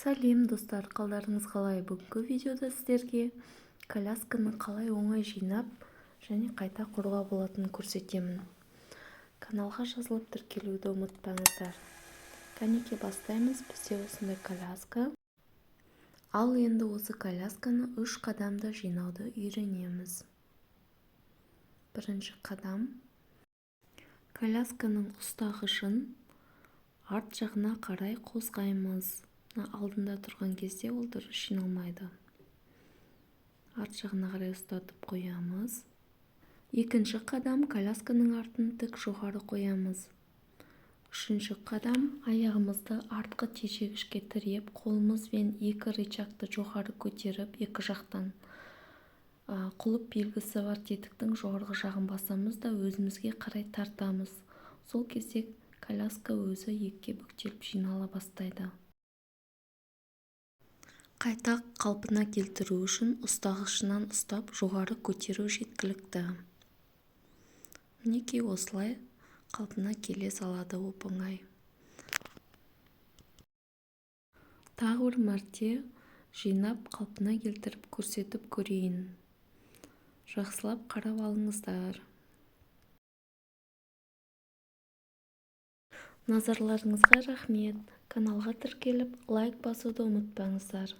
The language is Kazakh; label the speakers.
Speaker 1: Сәлем достар, қалдарыңыз қалай? Бүгінгі видеода сіздерге колясканы қалай оңай жинап және қайта құруға болатынын көрсетемін. Каналға жазылып тіркелуді ұмытпаңыздар. Кәнеке бастаймыз. Бізде осындай коляска. Ал енді осы колясканы 3 қадамда жинауды үйренеміз. Бірінші қадам. Колясканың ұстағышын арт жағына қарай қозғаймыз. Алдында тұрған кезде ол дұрыс жиналмайды. Арт жағына қарай ұстатып қоямыз. Екінші қадам, колясканың артын тік жоғары қоямыз. Үшінші қадам, аяғымызды артқы тежегішке тіреп, қолымызбен екі рычагты жоғары көтеріп, екі жақтан құлып белгісі бар тетіктің жоғарғы жағын басамыз да өзімізге қарай тартамыз. Сол кезде коляска өзі екіге бүктеліп жинала бастайды. Қайта қалпына келтіру үшін ұстағышынан ұстап жоғары көтеру жеткілікті. Мінекей осылай қалпына келе салады оп-оңай. Тағы бір мәрте жинап қалпына келтіріп көрсетіп көрейін. Жақсылап қарап алыңыздар. Назарларыңызға рахмет. Каналға тіркеліп лайк басуды ұмытпаңыздар.